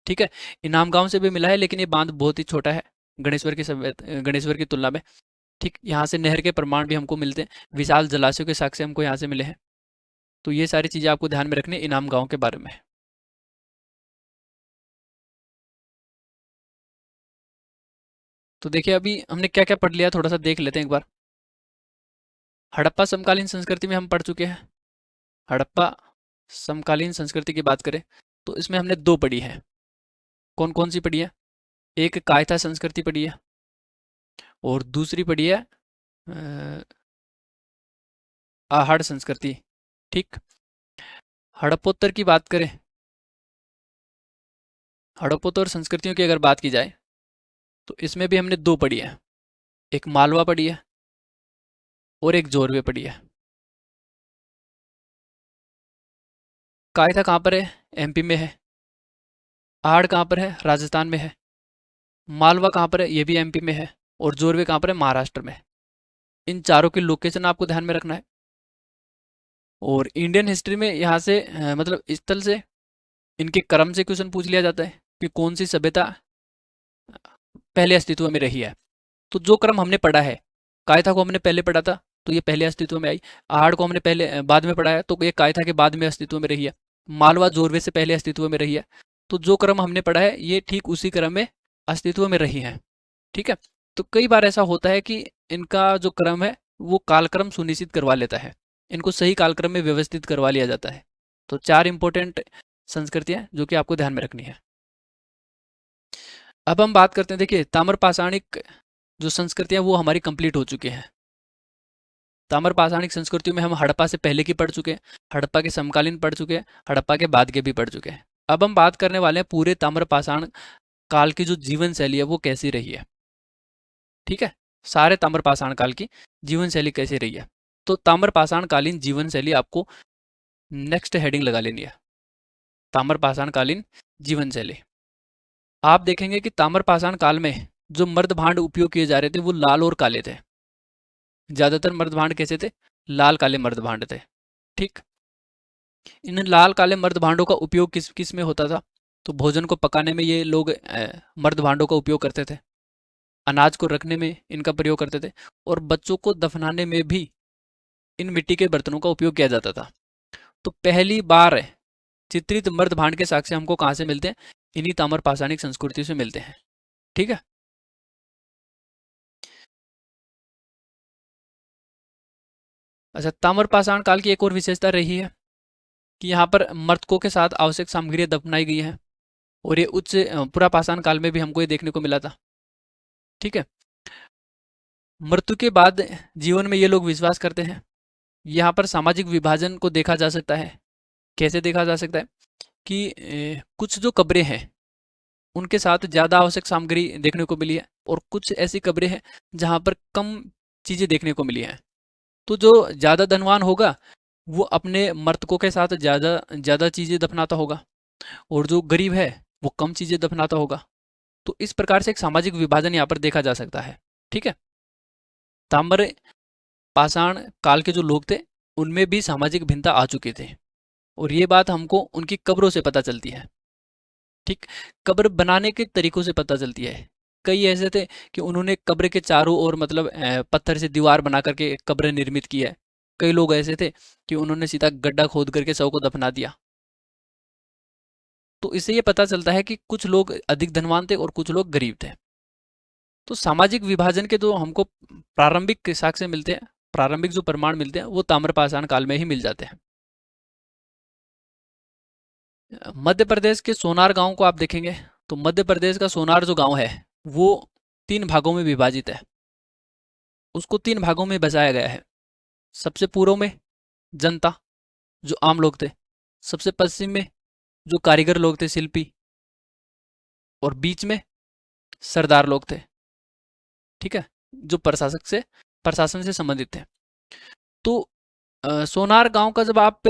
ठीक है। इनाम गांव से भी मिला है, लेकिन ये बांध बहुत ही छोटा है गणेश्वर की तुलना में। ठीक, यहाँ से नहर के प्रमाण भी हमको मिलते हैं, विशाल जलाशयों के साक्ष्य हमको यहाँ से मिले हैं। तो ये सारी चीज़ें आपको ध्यान में रखनी है इनाम गांव के बारे में। तो देखिए, अभी हमने क्या क्या पढ़ लिया, थोड़ा सा देख लेते हैं एक बार। हड़प्पा समकालीन संस्कृति में हम पढ़ चुके हैं। हड़प्पा समकालीन संस्कृति की बात करें तो इसमें हमने दो पढ़ी है। कौन कौन सी पढ़ी है? एक कायथा संस्कृति पढ़ी है और दूसरी पढ़ी है आहड़ संस्कृति। ठीक। हड़प्पोत्तर की बात करें, हड़प्पोत्तर संस्कृतियों की अगर बात की जाए तो इसमें भी हमने दो पढ़ी है। एक मालवा पढ़ी है और एक जोरवे पढ़ी है। कायथा कहाँ पर है? एमपी में है। आहड़ कहाँ पर है? राजस्थान में है। मालवा कहाँ पर है? ये भी एमपी में है। और जोरवे कहाँ पर है? महाराष्ट्र में। इन चारों की लोकेशन आपको ध्यान में रखना है। और इंडियन हिस्ट्री में यहाँ से मतलब स्थल से, इनके क्रम से क्वेश्चन पूछ लिया जाता है कि कौन सी सभ्यता पहले अस्तित्व में रही है। तो जो क्रम हमने पढ़ा है, कायथा को हमने पहले पढ़ा था तो ये पहले अस्तित्व में आई। आहड़ को हमने पहले बाद में पढ़ा है तो ये कायथा के बाद में अस्तित्व में रही है। मालवा जोरवे से पहले अस्तित्व में रही है। तो जो क्रम हमने पढ़ा है ये ठीक उसी क्रम में अस्तित्व में रही है। ठीक है। तो कई बार ऐसा होता है कि इनका जो क्रम है वो कालक्रम सुनिश्चित करवा लेता है, इनको सही कालक्रम में व्यवस्थित करवा लिया जाता है। तो चार इंपॉर्टेंट संस्कृतियां जो कि आपको ध्यान में रखनी है। अब हम बात करते हैं, देखिए ताम्र पाषाणिक जो संस्कृतियां वो हमारी कंप्लीट हो चुकी हैं। ताम्र पाषाणिक संस्कृतियों में हम हड़प्पा से पहले की पढ़ चुके हैं, हड़प्पा के समकालीन पढ़ चुके हैं, हड़प्पा के बाद के भी पढ़ चुके हैं। अब हम बात करने वाले हैं पूरे ताम्र पाषाण काल की जो जीवन शैली है वो कैसी रही है। ठीक है। सारे ताम्र पाषाण काल की जीवन शैली कैसी रही है। तो ताम्र पाषाण कालीन जीवन शैली आपको नेक्स्ट हेडिंग लगा लेनी है, ताम्र पाषाण कालीन जीवन शैली। आप देखेंगे कि ताम्र पाषाण काल में जो मर्द भांड उपयोग किए जा रहे थे वो लाल और काले थे। ज्यादातर मर्द भांड कैसे थे? लाल काले मर्द भांड थे। ठीक। इन लाल काले मर्द भांडों का उपयोग किस किस में होता था? तो भोजन को पकाने में ये लोग मर्द भांडों का उपयोग करते थे, अनाज को रखने में इनका प्रयोग करते थे, और बच्चों को दफनाने में भी इन मिट्टी के बर्तनों का उपयोग किया जाता था। तो पहली बार चित्रित मर्द भांड के साक्ष्य हमको कहाँ से मिलते हैं? इन्हीं ताम्र पाषाणिक संस्कृति से मिलते हैं। ठीक है। अच्छा, ताम्र पाषाण काल की एक और विशेषता रही है कि यहाँ पर मृतकों के साथ आवश्यक सामग्रियां दफनाई गई हैं, और ये उच्च पुरा पाषाण काल में भी हमको ये देखने को मिला था। ठीक है। मृत्यु के बाद जीवन में ये लोग विश्वास करते हैं। यहाँ पर सामाजिक विभाजन को देखा जा सकता है। कैसे देखा जा सकता है कि कुछ जो कब्रें हैं उनके साथ ज़्यादा आवश्यक सामग्री देखने को मिली है, और कुछ ऐसी कब्रें हैं जहाँ पर कम चीज़ें देखने को मिली हैं। तो जो ज़्यादा धनवान होगा वो अपने मर्तकों के साथ ज़्यादा ज़्यादा चीज़ें दफनाता होगा, और जो गरीब है वो कम चीज़ें दफनाता होगा। तो इस प्रकार से एक सामाजिक विभाजन यहाँ पर देखा जा सकता है। ठीक है। ताम्र पाषाण काल के जो लोग थे उनमें भी सामाजिक भिन्नता आ चुके थे, और ये बात हमको उनकी कब्रों से पता चलती है। ठीक। कब्र बनाने के तरीकों से पता चलती है। कई ऐसे थे कि उन्होंने कब्र के चारों ओर मतलब पत्थर से दीवार बना करके कब्र निर्मित की है। कई लोग ऐसे थे कि उन्होंने सीधा गड्ढा खोद करके शव को दफना दिया। तो इससे ये पता चलता है कि कुछ लोग अधिक धनवान थे और कुछ लोग गरीब थे। तो सामाजिक विभाजन के जो हमको प्रारंभिक साक्ष्य मिलते हैं, प्रारंभिक जो प्रमाण मिलते हैं वो ताम्रपाषाण काल में ही मिल जाते हैं। मध्य प्रदेश के सोनार गांव को आप देखेंगे तो मध्य प्रदेश का सोनार जो गांव है वो 3 भागों में विभाजित है। उसको 3 भागों में बसाया गया है। सबसे पूर्व में जनता, जो आम लोग थे, सबसे पश्चिम में जो कारीगर लोग थे, शिल्पी, और बीच में सरदार लोग थे। ठीक है, जो प्रशासन से संबंधित थे। तो सोनार गांव का जब आप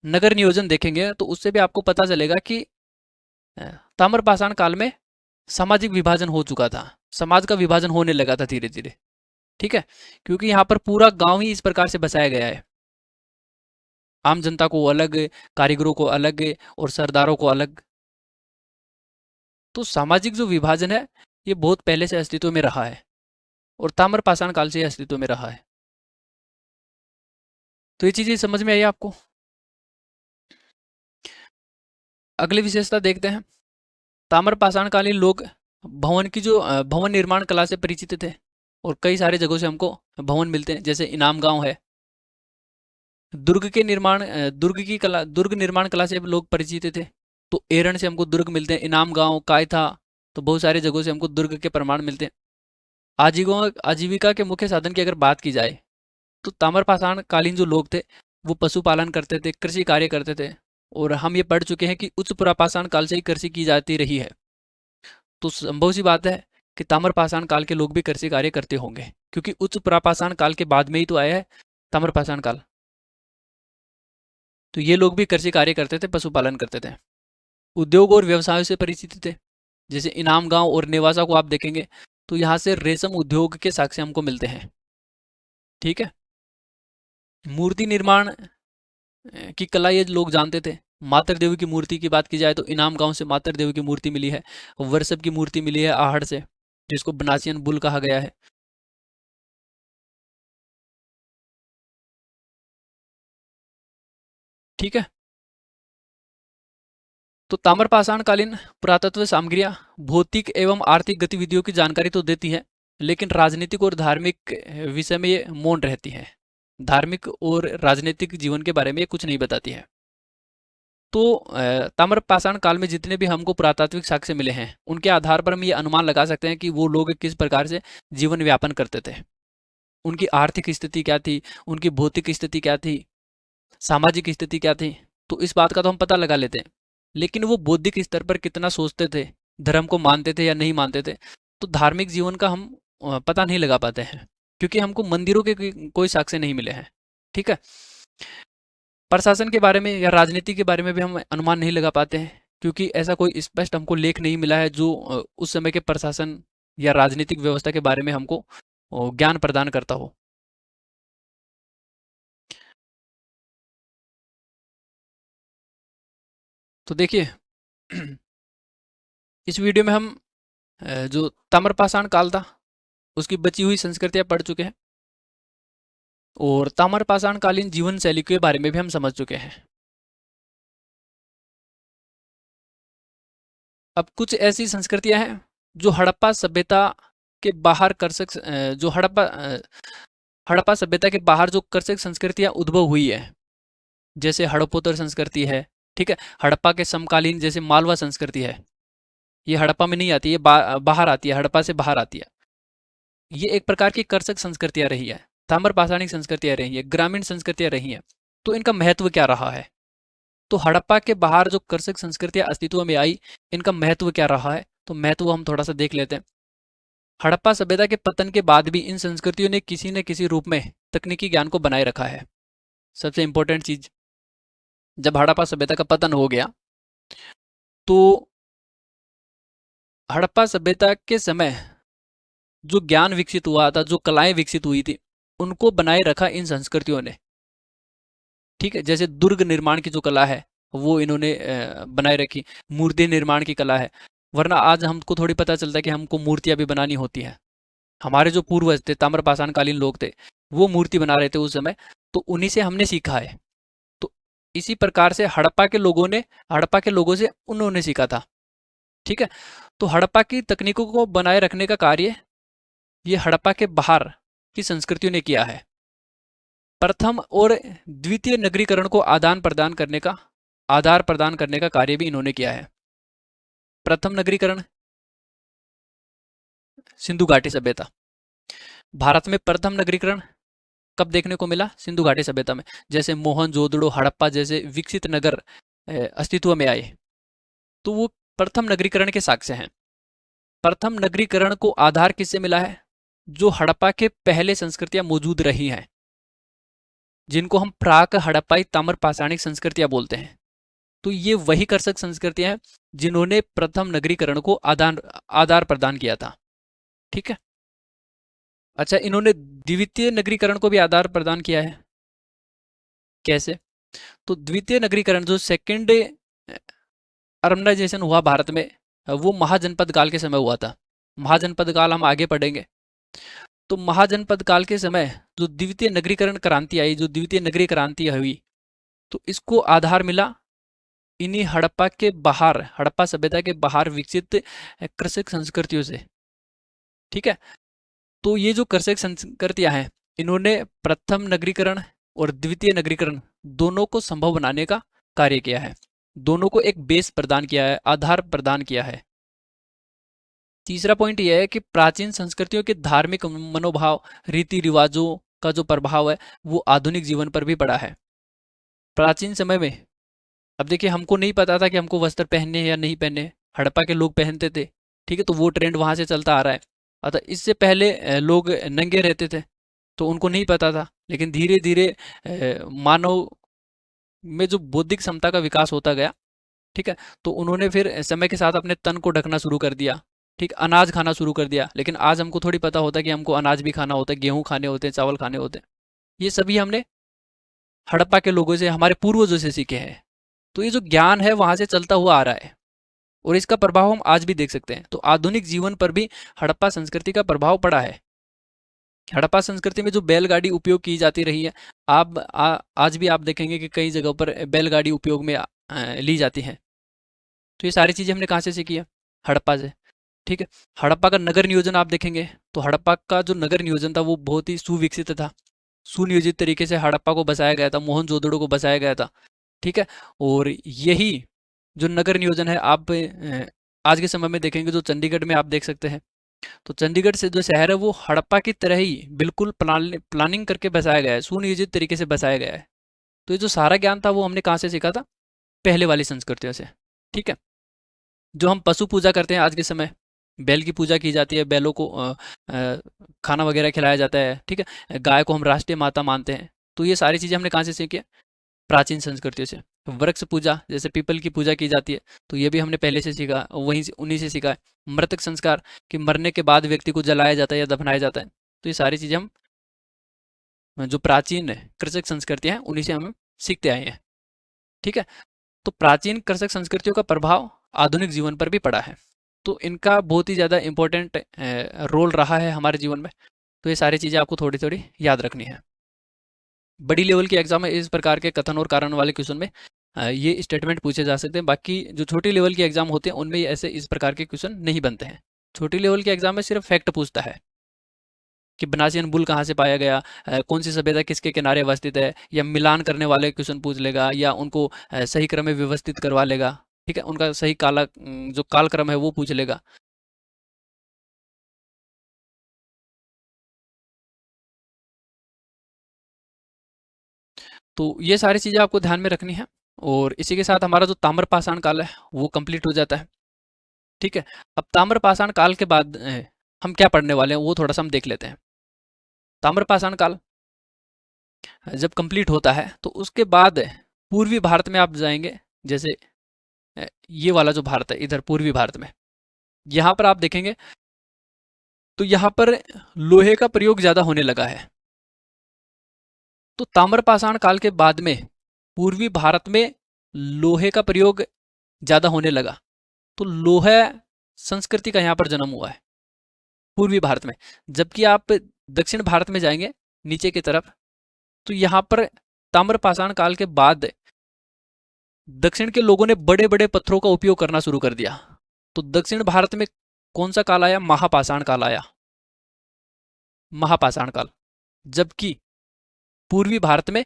नगर नियोजन देखेंगे तो उससे भी आपको पता चलेगा कि अ, ताम्रपाषाण काल में सामाजिक विभाजन हो चुका था, समाज का विभाजन होने लगा था धीरे धीरे। ठीक है, क्योंकि यहाँ पर पूरा गांव ही इस प्रकार से बसाया गया है, आम जनता को अलग, कारीगरों को अलग और सरदारों को अलग। तो सामाजिक जो विभाजन है ये बहुत पहले से अस्तित्व में रहा है और ताम्रपाषाण काल से ये अस्तित्व में रहा है। तो ये चीजें समझ में आई आपको? अगली विशेषता देखते हैं। ताम्रपाषाण कालीन लोग भवन की जो भवन निर्माण कला से परिचित थे, और कई सारे जगहों से हमको भवन मिलते हैं, जैसे इनाम गांव है। दुर्ग निर्माण कला से लोग परिचित थे, तो एरण से हमको दुर्ग मिलते हैं। इनाम गांव, कायथा, तो बहुत सारे जगहों से हमको दुर्ग के प्रमाण मिलते हैं। आजीविका के मुख्य साधन की अगर बात की जाए तो ताम्रपाषाण कालीन जो लोग थे वो पशुपालन करते थे, कृषि कार्य करते थे, और हम ये पढ़ चुके हैं कि उच्च पुरापाषाण काल से ही कृषि की जाती रही है। तो संभव सी बात है कि ताम्रपाषाण काल के लोग भी कृषि कार्य करते होंगे, क्योंकि उच्च पुरापाषाण काल के बाद में ही तो आया है ताम्रपाषाण काल। तो ये लोग भी कृषि कार्य करते थे, पशुपालन करते थे, उद्योग और व्यवसायों से परिचित थे। जैसे इनाम गांव और नेवासा को आप देखेंगे तो यहाँ से रेशम उद्योग के साक्ष्य हमको मिलते हैं। ठीक है, मूर्ति निर्माण की कला ये लोग जानते थे। मातर देवी की मूर्ति की बात की जाए तो इनाम गांव से मातर देवी की मूर्ति मिली है। वर्षभ की मूर्ति मिली है आहड़ से, जिसको बनासियन बुल कहा गया है। ठीक है, तो ताम्रपाषाण कालीन पुरातत्व सामग्रियां भौतिक एवं आर्थिक गतिविधियों की जानकारी तो देती है, लेकिन राजनीतिक और धार्मिक विषय में ये मौन रहती है। धार्मिक और राजनीतिक जीवन के बारे में ये कुछ नहीं बताती है। तो ताम्रपाषाण काल में जितने भी हमको पुरातात्विक साक्ष्य मिले हैं उनके आधार पर हम ये अनुमान लगा सकते हैं कि वो लोग किस प्रकार से जीवन व्यापन करते थे, उनकी आर्थिक स्थिति क्या थी, उनकी भौतिक स्थिति क्या थी, सामाजिक स्थिति क्या थी। तो इस बात का तो हम पता लगा लेते हैं, लेकिन वो बौद्धिक स्तर पर कितना सोचते थे, धर्म को मानते थे या नहीं मानते थे, तो धार्मिक जीवन का हम पता नहीं लगा पाते हैं, क्योंकि हमको मंदिरों के कोई साक्ष्य नहीं मिले हैं। ठीक है, प्रशासन के बारे में या राजनीति के बारे में भी हम अनुमान नहीं लगा पाते हैं, क्योंकि ऐसा कोई स्पष्ट हमको लेख नहीं मिला है जो उस समय के प्रशासन या राजनीतिक व्यवस्था के बारे में हमको ज्ञान प्रदान करता हो। तो देखिए, इस वीडियो में हम जो ताम्रपाषाण काल था उसकी बची हुई संस्कृतियां पढ़ चुके हैं, और ताम्रपाषाण कालीन जीवन शैली के बारे में भी हम समझ चुके हैं। अब कुछ ऐसी संस्कृतियां हैं जो हड़प्पा सभ्यता के बाहर कर सक जो हड़प्पा सभ्यता के बाहर जो कर्षक संस्कृतियां उद्भव हुई है, जैसे हड़प्पोत्तर संस्कृति है। ठीक है, हड़प्पा के समकालीन जैसे मालवा संस्कृति है, ये हड़प्पा में नहीं आती, ये बाहर आती है, हड़प्पा से बाहर आती है। ये एक प्रकार की कर्षक संस्कृतियां रही है, ताम्रपाषाणिक संस्कृतियां रही है, ग्रामीण संस्कृतियां रही हैं। तो इनका महत्व क्या रहा है? तो हड़प्पा के बाहर जो कर्षक संस्कृतियां अस्तित्व में आई, इनका महत्व क्या रहा है? तो महत्व हम थोड़ा सा देख लेते हैं। हड़प्पा सभ्यता के पतन के बाद भी इन संस्कृतियों ने किसी न किसी रूप में तकनीकी ज्ञान को बनाए रखा है। सबसे इंपॉर्टेंट चीज, जब हड़प्पा सभ्यता का पतन हो गया तो हड़प्पा सभ्यता के समय जो ज्ञान विकसित हुआ था, जो कलाएं विकसित हुई थी, उनको बनाए रखा इन संस्कृतियों ने। ठीक है, जैसे दुर्ग निर्माण की जो कला है वो इन्होंने बनाए रखी, मूर्ति निर्माण की कला है। वरना आज हमको थोड़ी पता चलता है कि हमको मूर्तियां भी बनानी होती हैं। हमारे जो पूर्वज थे, ताम्रपाषाण कालीन लोग थे, वो मूर्ति बना रहे थे उस समय, तो उन्हीं से हमने सीखा है। तो इसी प्रकार से हड़प्पा के लोगों से उन्होंने सीखा था। ठीक है, तो हड़प्पा की तकनीकों को बनाए रखने का कार्य ये हड़प्पा के बाहर की संस्कृतियों ने किया है। प्रथम और द्वितीय नगरीकरण को आधार प्रदान करने का कार्य भी इन्होंने किया है। प्रथम नगरीकरण सिंधु घाटी सभ्यता, भारत में प्रथम नगरीकरण कब देखने को मिला? सिंधु घाटी सभ्यता में, जैसे मोहनजोदड़ो, हड़प्पा जैसे विकसित नगर अस्तित्व में आए, तो वो प्रथम नगरीकरण के साक्ष्य हैं। प्रथम नगरीकरण को आधार किससे मिला है? जो हड़प्पा के पहले संस्कृतियां मौजूद रही हैं, जिनको हम प्राक हड़प्पाई ताम्र पाषाणिक संस्कृतियां बोलते हैं। तो ये वही कर्षक संस्कृतियां हैं जिन्होंने प्रथम नगरीकरण को आधार प्रदान किया था। ठीक है। अच्छा, इन्होंने द्वितीय नगरीकरण को भी आधार प्रदान किया है। कैसे? तो द्वितीय नगरीकरण, जो सेकेंड अर्बनाइजेशन हुआ भारत में, वो महाजनपद काल के समय हुआ था। महाजनपद काल हम आगे पढ़ेंगे। तो महाजनपद काल के समय जो द्वितीय नगरीकरण क्रांति आई, जो द्वितीय नगरीय क्रांति हुई, तो इसको आधार मिला इन्हीं हड़प्पा के बाहर, हड़प्पा सभ्यता के बाहर विकसित कृषक संस्कृतियों से। ठीक है। तो ये जो कृषक संस्कृतियां हैं, इन्होंने प्रथम नगरीकरण और द्वितीय नगरीकरण दोनों को संभव बनाने का कार्य किया है, दोनों को एक बेस प्रदान किया है, आधार प्रदान किया है। तीसरा पॉइंट यह है कि प्राचीन संस्कृतियों के धार्मिक मनोभाव, रीति रिवाजों का जो प्रभाव है वो आधुनिक जीवन पर भी पड़ा है। प्राचीन समय में, अब देखिए, हमको नहीं पता था कि हमको वस्त्र पहनने या नहीं पहनने, हड़प्पा के लोग पहनते थे। ठीक है, तो वो ट्रेंड वहां से चलता आ रहा है। अतः इससे पहले लोग नंगे रहते थे, तो उनको नहीं पता था। लेकिन धीरे धीरे मानव में जो बौद्धिक क्षमता का विकास होता गया, ठीक है, तो उन्होंने फिर समय के साथ अपने तन को ढकना शुरू कर दिया। ठीक, अनाज खाना शुरू कर दिया। लेकिन आज हमको थोड़ी पता होता है कि हमको अनाज भी खाना होता है, गेहूं खाने होते हैं, चावल खाने होते हैं। ये सभी हमने हड़प्पा के लोगों से, हमारे पूर्वजों से सीखे हैं। तो ये जो ज्ञान है वहां से चलता हुआ आ रहा है, और इसका प्रभाव हम आज भी देख सकते हैं। तो आधुनिक जीवन पर भी हड़प्पा संस्कृति का प्रभाव पड़ा है। हड़प्पा संस्कृति में जो बैलगाड़ी उपयोग की जाती रही है, आज भी आप देखेंगे कि कई जगहों पर बैलगाड़ी उपयोग में ली जाती है। तो ये सारी चीजें हमने कहाँ से सीखी है? हड़प्पा से। ठीक है। हड़प्पा का नगर नियोजन आप देखेंगे, तो हड़प्पा का जो नगर नियोजन था वो बहुत ही सुविकसित था। सुनियोजित तरीके से हड़प्पा को बसाया गया था, मोहनजोदड़ो को बसाया गया था। ठीक है। और यही जो नगर नियोजन है, आप आज के समय में देखेंगे, जो चंडीगढ़ में आप देख सकते हैं, तो चंडीगढ़ से जो शहर है वो हड़प्पा की तरह ही बिल्कुल प्लानिंग करके बसाया गया है, सुनियोजित तरीके से बसाया गया है। तो ये जो सारा ज्ञान था वो हमने कहाँ से सीखा था? पहले वाली संस्कृतियों से। ठीक है। जो हम पशु पूजा करते हैं आज के समय, बैल की पूजा की जाती है, बैलों को खाना वगैरह खिलाया जाता है। ठीक है। गाय को हम राष्ट्रीय माता मानते हैं। तो ये सारी चीज़ें हमने कहाँ से सीखी है? प्राचीन संस्कृतियों से। वृक्ष पूजा, जैसे पीपल की पूजा की जाती है, तो ये भी हमने पहले से सीखा, वहीं से उन्हीं से सीखा है। मृतक संस्कार, कि मरने के बाद व्यक्ति को जलाया जाता है या दफनाया जाता है। तो ये सारी चीज़ें हम जो प्राचीन कृषक संस्कृतियाँ हैं उन्हीं से हम सीखते आए हैं। ठीक है। तो प्राचीन कृषक संस्कृतियों का प्रभाव आधुनिक जीवन पर भी पड़ा है, तो इनका बहुत ही ज़्यादा इम्पोर्टेंट रोल रहा है हमारे जीवन में। तो ये सारी चीज़ें आपको थोड़ी थोड़ी याद रखनी है। बड़ी लेवल के एग्जाम में इस प्रकार के कथन और कारण वाले क्वेश्चन में ये स्टेटमेंट पूछे जा सकते हैं। बाकी जो छोटी लेवल के एग्जाम होते हैं उनमें ऐसे इस प्रकार के क्वेश्चन नहीं बनते हैं। छोटी लेवल के एग्जाम में सिर्फ फैक्ट पूछता है कि बनासियन बुल कहाँ से पाया गया, कौन सी सभ्यता किसके किनारे अवस्थित है, या मिलान करने वाले क्वेश्चन पूछ लेगा, या उनको सही क्रम में व्यवस्थित करवा लेगा। ठीक है, उनका सही जो कालक्रम है वो पूछ लेगा। तो ये सारी चीज़ें आपको ध्यान में रखनी है, और इसी के साथ हमारा जो ताम्र पाषाण काल है वो कंप्लीट हो जाता है। ठीक है। अब ताम्र पाषाण काल के बाद हम क्या पढ़ने वाले हैं वो थोड़ा सा हम देख लेते हैं। ताम्र पाषाण काल जब कंप्लीट होता है तो उसके बाद पूर्वी भारत में आप जाएंगे, जैसे ये वाला जो भारत है, इधर पूर्वी भारत में, यहाँ पर आप देखेंगे तो यहाँ पर लोहे का प्रयोग ज़्यादा होने लगा है। तो ताम्रपाषाण काल के बाद में पूर्वी भारत में लोहे का प्रयोग ज़्यादा होने लगा, तो लोहा संस्कृति का यहाँ पर जन्म हुआ है पूर्वी भारत में। जबकि आप दक्षिण भारत में जाएंगे नीचे की तरफ, तो यहाँ पर ताम्रपाषाण काल के बाद दक्षिण के लोगों ने बड़े बड़े पत्थरों का उपयोग करना शुरू कर दिया। तो दक्षिण भारत में कौन सा काल आया? महापाषाण काल आया, महापाषाण काल। जबकि पूर्वी भारत में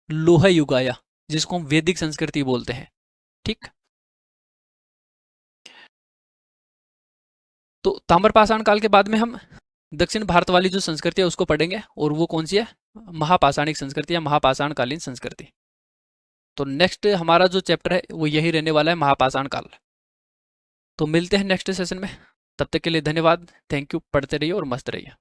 लोहा युग आया, जिसको हम वैदिक संस्कृति बोलते हैं। ठीक। तो ताम्रपाषाण काल के बाद में हम दक्षिण भारत वाली जो संस्कृति है उसको पढ़ेंगे, और वो कौन सी है, महापाषाणिक संस्कृति या महापाषाणकालीन संस्कृति। तो नेक्स्ट हमारा जो चैप्टर है वो यही रहने वाला है, महापाषाण काल। तो मिलते हैं नेक्स्ट सेशन में, तब तक के लिए धन्यवाद, थैंक यू, पढ़ते रहिए और मस्त रहिए।